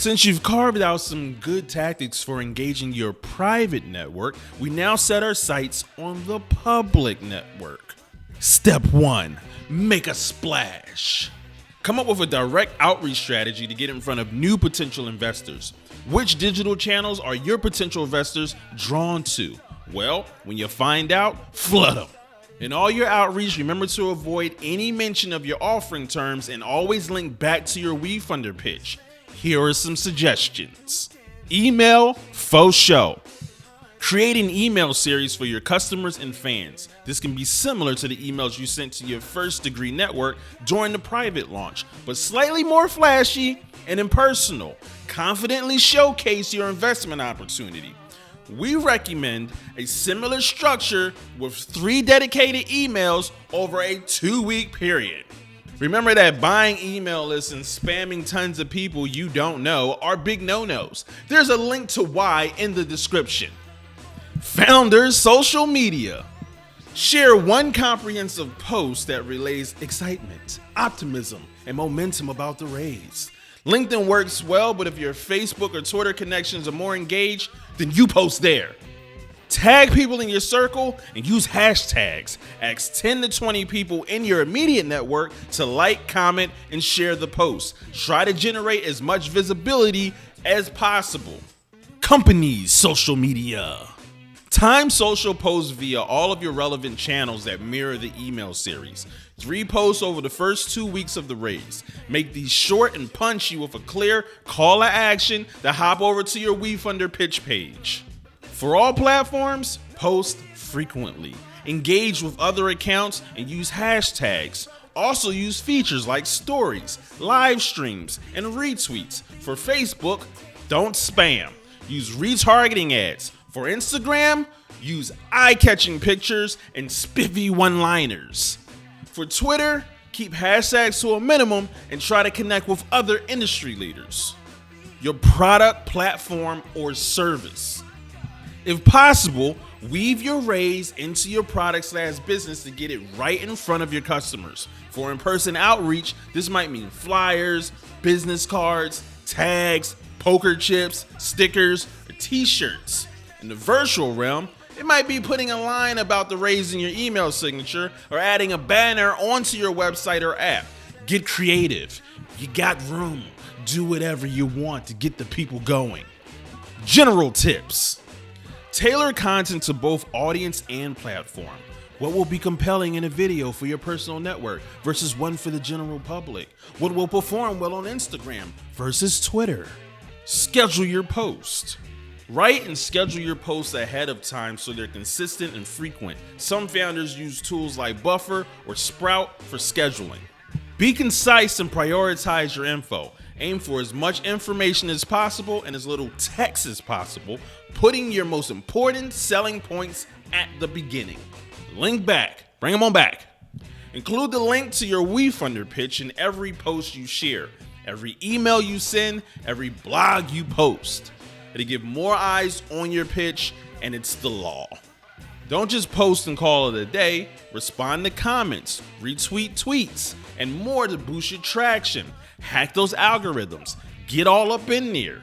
Since you've carved out some good tactics for engaging your private network, we now set our sights on the public network. Step 1, make a splash. Come up with a direct outreach strategy to get in front of new potential investors. Which digital channels are your potential investors drawn to? Well, when you find out, flood them. In all your outreach, remember to avoid any mention of your offering terms and always link back to your Wefunder pitch. Here are some suggestions. Email faux show. Create an email series for your customers and fans. This can be similar to the emails you sent to your first degree network during the private launch, but slightly more flashy and impersonal. Confidently showcase your investment opportunity. We recommend a similar structure with 3 dedicated emails over a 2-week period. Remember that buying email lists and spamming tons of people you don't know are big no-nos. There's a link to why in the description. Founders social media. Share one comprehensive post that relays excitement, optimism, and momentum about the raise. LinkedIn works well, but if your Facebook or Twitter connections are more engaged, then you post there. Tag people in your circle and use hashtags. Ask 10 to 20 people in your immediate network to like, comment, and share the post. Try to generate as much visibility as possible. Companies' social media. Time social posts via all of your relevant channels that mirror the email series. 3 posts over the first 2 weeks of the raise. Make these short and punchy with a clear call to action to hop over to your Wefunder pitch page. For all platforms, post frequently. Engage with other accounts and use hashtags. Also use features like stories, live streams, and retweets. For Facebook, don't spam. Use retargeting ads. For Instagram, use eye-catching pictures and spiffy one-liners. For Twitter, keep hashtags to a minimum and try to connect with other industry leaders. Your product, platform, or service. If possible, weave your raise into your product/business to get it right in front of your customers. For in-person outreach, this might mean flyers, business cards, tags, poker chips, stickers, or t-shirts. In the virtual realm, it might be putting a line about the raise in your email signature or adding a banner onto your website or app. Get creative. You got room. Do whatever you want to get the people going. General tips. Tailor content to both audience and platform. What will be compelling in a video for your personal network versus one for the general public? What will perform well on Instagram versus Twitter? Schedule your post. Write and schedule your posts ahead of time so they're consistent and frequent. Some founders use tools like Buffer or Sprout for scheduling. Be concise and prioritize your info. Aim for as much information as possible and as little text as possible, putting your most important selling points at the beginning. Link back. Bring them on back. Include the link to your Wefunder pitch in every post you share, every email you send, every blog you post. It'll give more eyes on your pitch, and it's the law. Don't just post and call it a day. Respond to comments, retweet tweets, and more to boost your traction. Hack those algorithms. Get all up in there.